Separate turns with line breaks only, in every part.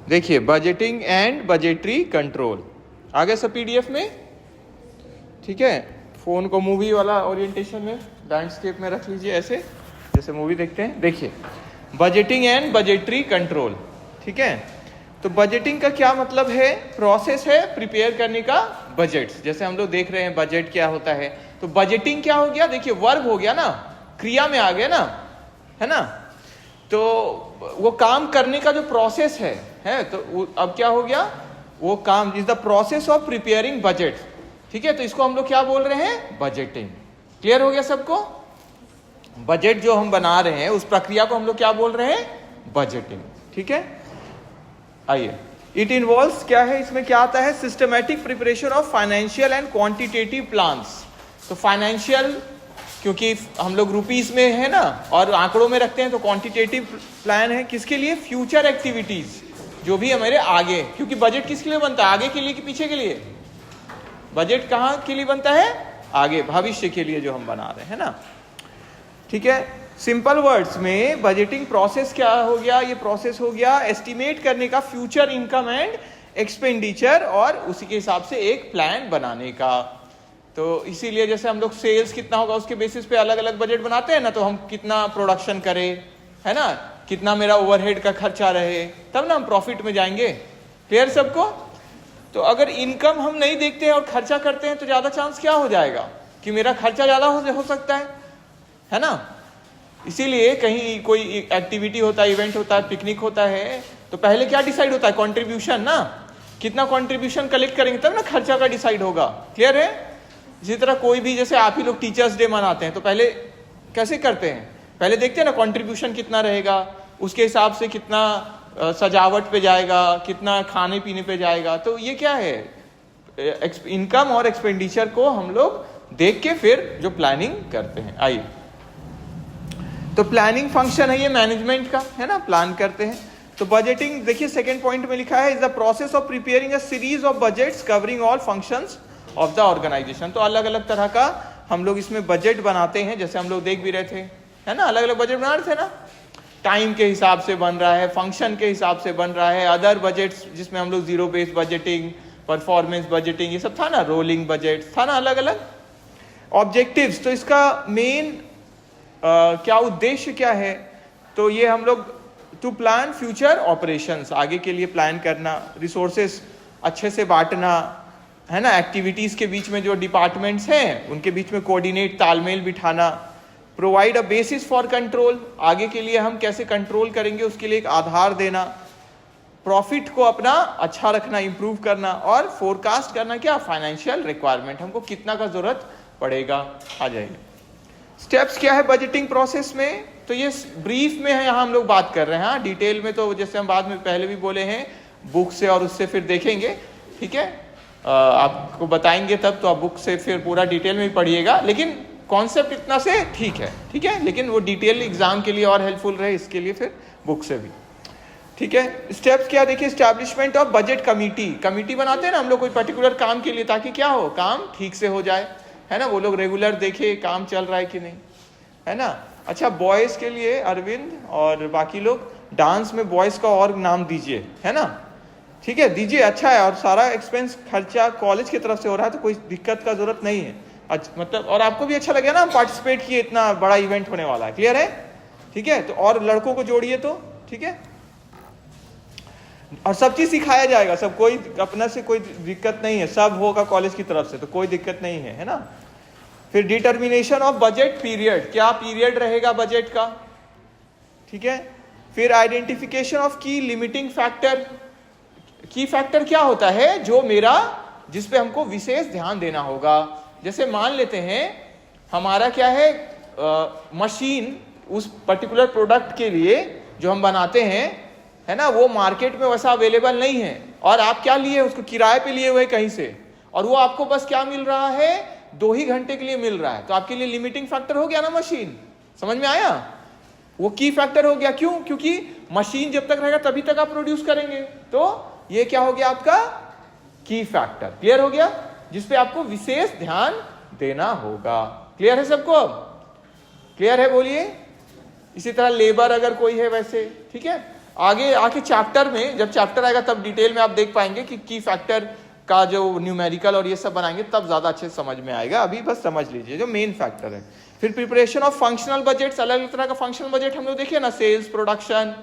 देखिए budgeting and budgetary control आ गया सब पीडीएफ में, ठीक है। फोन को मूवी वाला ओरिएंटेशन में लैंडस्केप में रख लीजिए, ऐसे जैसे मूवी देखते हैं। देखिए बजटिंग एंड बजटरी कंट्रोल, ठीक है। तो बजटिंग का क्या मतलब है? प्रोसेस है प्रिपेयर करने का बजट। जैसे हम लोग देख रहे हैं बजट क्या होता है, तो बजटिंग क्या हो गया? देखिए वर्ब हो गया ना, क्रिया में आ गया ना, है ना। तो वो काम करने का जो प्रोसेस है तो अब क्या हो गया? वो काम is the process of preparing budget, ठीक है। तो इसको हम लोग क्या बोल रहे हैं? बजटिंग। क्लियर हो गया सबको? बजट जो हम बना रहे हैं उस प्रक्रिया को हम लोग क्या बोल रहे हैं? बजटिंग, ठीक है। आइए, इट इन्वॉल्व्स क्या है, इसमें क्या आता है? Systematic preparation of financial and quantitative plans. तो फाइनेंशियल क्योंकि हम लोग रुपीस में है ना और आंकड़ों में रखते हैं, तो क्वांटिटेटिव प्लान है किसके लिए? फ्यूचर एक्टिविटीज जो भी हमारे आगे, क्योंकि बजट किसके लिए बनता है? आगे के लिए कि पीछे के लिए? बजट कहाँ के लिए बनता है? आगे, भविष्य के लिए जो हम बना रहे हैं ना, ठीक है। सिंपल वर्ड्स में बजटिंग प्रोसेस क्या हो गया? ये प्रोसेस हो गया एस्टिमेट करने का फ्यूचर इनकम एंड एक्सपेंडिचर और उसी के हिसाब से एक प्लान बनाने का। तो इसीलिए जैसे हम लोग सेल्स कितना होगा उसके बेसिस पे अलग अलग बजट बनाते हैं ना, तो हम कितना प्रोडक्शन करें, है ना, कितना मेरा ओवरहेड का खर्चा रहे, तब ना हम प्रॉफिट में जाएंगे। क्लियर सबको? तो अगर इनकम हम नहीं देखते हैं और खर्चा करते हैं तो ज्यादा चांस क्या हो जाएगा कि मेरा खर्चा ज्यादा हो सकता है ना। इसीलिए कहीं कोई एक्टिविटी होता है, इवेंट होता है, पिकनिक होता है, तो पहले क्या डिसाइड होता है? कंट्रीब्यूशन ना, कितना कंट्रीब्यूशन कलेक्ट करेंगे तब ना खर्चा का डिसाइड होगा। क्लियर है? इसी तरह कोई भी, जैसे आप ही लोग टीचर्स डे मनाते हैं तो पहले कैसे करते हैं? पहले देखते हैं ना कंट्रीब्यूशन कितना रहेगा, उसके हिसाब से कितना सजावट पे जाएगा, कितना खाने पीने पे जाएगा। तो ये क्या है? इनकम और एक्सपेंडिचर को हम लोग देख के फिर जो प्लानिंग करते हैं। आइए, तो प्लानिंग फंक्शन है ये मैनेजमेंट का, है ना, प्लान करते हैं। तो बजटिंग देखिए सेकंड पॉइंट में लिखा है is the process of preparing a series of budgets covering all functions of the organisation. तो अलग अलग तरह का हम लोग इसमें बजट बनाते हैं, जैसे हम लोग देख भी रहे थे, है ना, अलग अलग बजट बना रहे थे ना। टाइम के हिसाब से बन रहा है, फंक्शन के हिसाब से बन रहा है, अदर बजट्स जिसमें हम लोग zero based budgeting, performance budgeting, ये सब था ना, रोलिंग बजट था ना, अलग अलग ऑब्जेक्टिव्स। तो इसका मेन क्या उद्देश्य क्या है? तो ये हम लोग टू प्लान फ्यूचर ऑपरेशंस, आगे के लिए प्लान करना, रिसोर्सेस अच्छे से बांटना, है ना, एक्टिविटीज के बीच में जो डिपार्टमेंट्स हैं उनके बीच में कोऑर्डिनेट, तालमेल बिठाना, provide a basis for control, आगे के लिए हम कैसे कंट्रोल करेंगे उसके लिए एक आधार देना, प्रॉफिट को अपना अच्छा रखना, इंप्रूव करना, और फोरकास्ट करना क्या? फाइनेंशियल रिक्वायरमेंट, हमको कितना का जरूरत पड़ेगा। आ जाएगा स्टेप्स क्या है बजटिंग प्रोसेस में। तो ये ब्रीफ में है, यहाँ हम लोग बात कर रहे हैं। हाँ, डिटेल में तो जैसे हम बाद में पहले भी बोले हैं बुक से और उससे फिर देखेंगे, ठीक है, आपको बताएंगे तब, तो आप बुक से फिर पूरा डिटेल में ही पढ़िएगा। लेकिन कॉन्सेप्ट इतना से ठीक है, लेकिन वो डिटेल एग्जाम के लिए और हेल्पफुल रहे इसके लिए फिर बुक से भी, ठीक है। स्टेप्स क्या देखिए, establishment of budget committee, committee बनाते हैं ना हम लोग कोई पर्टिकुलर काम के लिए, ताकि क्या हो, काम ठीक से हो जाए, है ना, वो लोग रेगुलर देखे काम चल रहा है कि नहीं, है ना। अच्छा, बॉयज के लिए अरविंद और बाकी लोग डांस में बॉयज का और नाम दीजिए, है ना, ठीक है, दीजिए, अच्छा है। और सारा एक्सपेंस खर्चा कॉलेज की तरफ से हो रहा है, तो कोई दिक्कत का जरूरत नहीं है। मतलब और आपको भी अच्छा लगे ना, पार्टिसिपेट किए, इतना बड़ा इवेंट होने वाला है। क्लियर है? ठीक है, तो और लड़कों को जोड़िए, तो ठीक है, और सब चीज सिखाया जाएगा, सब, कोई अपना से कोई दिक्कत नहीं है, सब होगा कॉलेज की तरफ से, तो कोई दिक्कत नहीं है ना। फिर डिटर्मिनेशन ऑफ बजट पीरियड, क्या पीरियड रहेगा बजट का, ठीक है। फिर आइडेंटिफिकेशन ऑफ की लिमिटिंग फैक्टर, की फैक्टर क्या होता है जो मेरा, जिस पे हमको विशेष ध्यान देना होगा। जैसे मान लेते हैं हमारा क्या है, मशीन उस पर्टिकुलर प्रोडक्ट के लिए जो हम बनाते हैं, है ना, वो मार्केट में वैसा अवेलेबल नहीं है, और आप क्या लिए, उसको किराए पे लिए हुए कहीं से, और वो आपको बस क्या मिल रहा है, 2 ही घंटे के लिए मिल रहा है, तो आपके लिए लिमिटिंग फैक्टर हो गया ना मशीन। समझ में आया? वो की फैक्टर हो गया। क्यों? क्योंकि मशीन जब तक रहेगा तभी तक आप प्रोड्यूस करेंगे, तो ये क्या हो गया आपका की फैक्टर। क्लियर हो गया? जिसपे आपको विशेष ध्यान देना होगा। क्लियर है सबको? क्लियर है? बोलिए। इसी तरह लेबर अगर कोई है वैसे, ठीक है, आगे आके चैप्टर में, जब चैप्टर आएगा तब डिटेल में आप देख पाएंगे कि की फैक्टर का जो न्यूमेरिकल और ये सब बनाएंगे तब ज्यादा अच्छे से समझ में आएगा। अभी बस समझ लीजिए जो मेन फैक्टर है। फिर प्रिपरेशन ऑफ फंक्शनल बजट्स, अलग अलग तरह का फंक्शनल बजट हम लोग देखिए ना, सेल्स, प्रोडक्शन,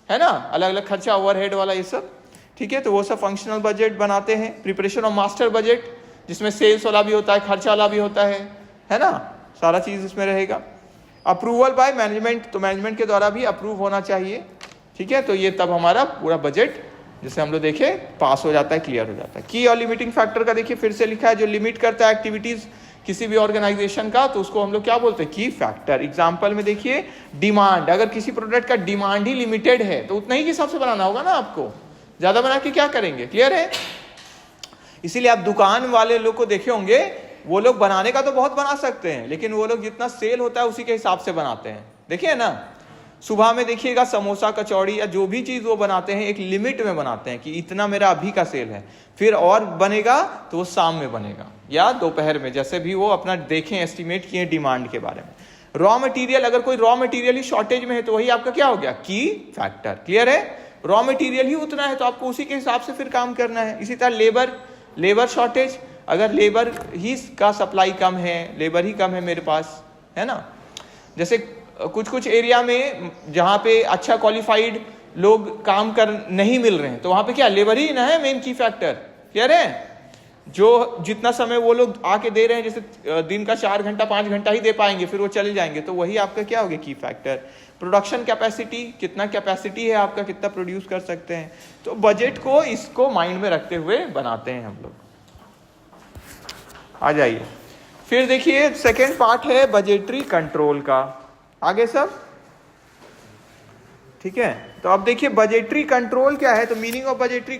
है ना, अलग अलग खर्चा, ओवरहेड वाला ये सब, ठीक है, तो वो सब फंक्शनल बजट बनाते हैं। प्रिपरेशन ऑफ मास्टर बजट, जिसमें सेल्स वाला भी होता है, खर्चा वाला भी होता है ना, सारा चीज इसमें रहेगा। अप्रूवल बाय मैनेजमेंट, तो मैनेजमेंट के द्वारा भी अप्रूव होना चाहिए, ठीक है, तो ये तब हमारा पूरा बजट जैसे हम लोग देखे पास हो जाता है, क्लियर हो जाता है। की और लिमिटिंग फैक्टर का देखिए फिर से लिखा है, जो लिमिट करता है एक्टिविटीज किसी भी ऑर्गेनाइजेशन का, तो उसको हम लोग क्या बोलते हैं, की फैक्टर। एग्जांपल में देखिए डिमांड, अगर किसी प्रोडक्ट का डिमांड ही लिमिटेड है तो उतना ही के हिसाब से बनाना होगा ना आपको, ज्यादा बना के क्या करेंगे, क्लियर है। इसीलिए आप दुकान वाले लोग को देखे होंगे, वो लोग बनाने का तो बहुत बना सकते हैं, लेकिन वो लोग जितना सेल होता है उसी के हिसाब से बनाते हैं। देखिए ना, सुबह में देखिएगा समोसा, कचौड़ी या जो भी चीज वो बनाते हैं एक लिमिट में बनाते हैं कि इतना मेरा अभी का सेल है, फिर और बनेगा तो वो शाम में बनेगा या दोपहर में, जैसे भी वो अपना देखें, एस्टिमेट किए डिमांड के बारे में। रॉ मटेरियल, अगर कोई रॉ मटेरियल ही शॉर्टेज में है तो वही आपका क्या हो गया, की फैक्टर, क्लियर है। रॉ मटेरियल ही उतना है तो आपको उसी के हिसाब से फिर काम करना है। इसी तरह लेबर शॉर्टेज, अगर लेबर ही का सप्लाई कम है, लेबर ही कम है मेरे पास, है ना, जैसे कुछ एरिया में जहाँ पे अच्छा क्वालिफाइड लोग काम कर नहीं मिल रहे हैं तो वहां पे क्या, लेबर ही ना है मेन की फैक्टर, क्लियर है। जो जितना समय वो लोग आके दे रहे हैं, जैसे दिन का 4 घंटा 5 घंटा ही दे पाएंगे, फिर वो चले जाएंगे, तो वही आपका क्या हो गया, की फैक्टर। प्रोडक्शन कैपेसिटी, कितना कैपेसिटी है आपका, कितना प्रोड्यूस कर सकते हैं, तो बजट को इसको माइंड में रखते हुए बनाते हैं हम लोग। आ जाइए फिर देखिए सेकेंड पार्ट है बजटरी कंट्रोल का, आगे सब ठीक है। तो अब देखिए बजटरी कंट्रोल क्या है, तो meaning of budgetary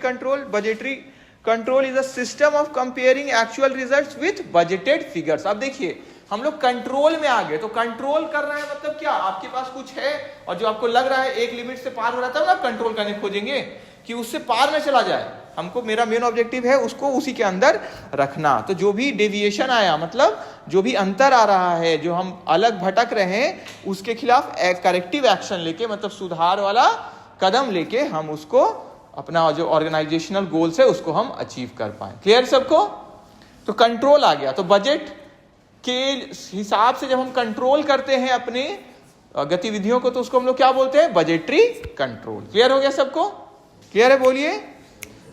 control is a system of comparing actual results with budgeted figures. अब देखिए हम लोग कंट्रोल में आ गए, तो कंट्रोल कर रहे हैं मतलब क्या, आपके पास कुछ है और जो आपको लग रहा है एक लिमिट से पार हो रहा था ना, कंट्रोल करने खोजेंगे कि उससे पार में चला जाए, हमको मेरा मेन ऑब्जेक्टिव है उसको उसी के अंदर रखना। तो जो भी डेविएशन आया, मतलब जो भी अंतर आ रहा है, जो हम अलग भटक रहे हैं, उसके खिलाफ करेक्टिव एक्शन लेके, मतलब सुधार वाला कदम लेके हम उसको अपना जो ऑर्गेनाइजेशनल गोल्स है उसको हम अचीव कर पाए। क्लियर सबको। तो कंट्रोल आ गया। तो बजट के हिसाब से जब हम कंट्रोल करते हैं अपने गतिविधियों को, तो उसको हम लोग क्या बोलते हैं, बजटरी कंट्रोल। क्लियर हो गया सबको, क्लियर है बोलिए।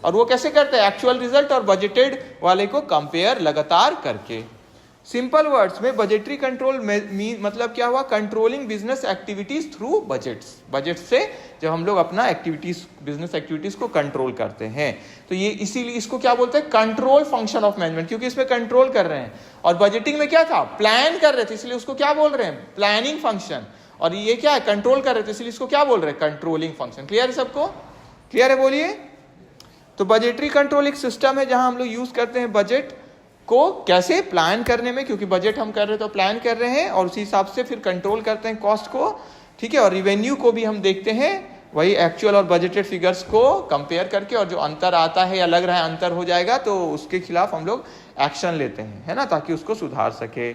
और वो कैसे करते हैं, एक्चुअल रिजल्ट और बजटेड वाले को कंपेयर लगातार करके। सिंपल वर्ड्स में बजटरी कंट्रोल मतलब क्या हुआ, controlling business activities through budgets. Budget से जब हम लोग अपना एक्टिविटीज, बिजनेस एक्टिविटीज को कंट्रोल करते हैं, तो ये इसीलिए इसको क्या बोलते हैं, कंट्रोल फंक्शन ऑफ मैनेजमेंट, क्योंकि इसमें कंट्रोल कर रहे हैं। और बजटिंग में क्या था, प्लान कर रहे थे, इसलिए उसको क्या बोल रहे हैं, प्लानिंग फंक्शन। और ये क्या है, कंट्रोल कर रहे थे, इसलिए इसको क्या बोल रहे हैं, कंट्रोलिंग फंक्शन। क्लियर है सबको, क्लियर है बोलिए। तो बजटरी कंट्रोल एक सिस्टम है जहां हम लोग यूज करते हैं बजट को कैसे प्लान करने में, क्योंकि बजट हम कर रहे हैं तो प्लान कर रहे हैं, और उसी हिसाब से फिर कंट्रोल करते हैं कॉस्ट को, ठीक है। और रिवेन्यू को भी हम देखते हैं, वही एक्चुअल और बजटेड फिगर्स को कंपेयर करके, और जो अंतर आता है या लग रहा है अंतर हो जाएगा तो उसके खिलाफ हम लोग एक्शन लेते हैं, है ना, ताकि उसको सुधार सके।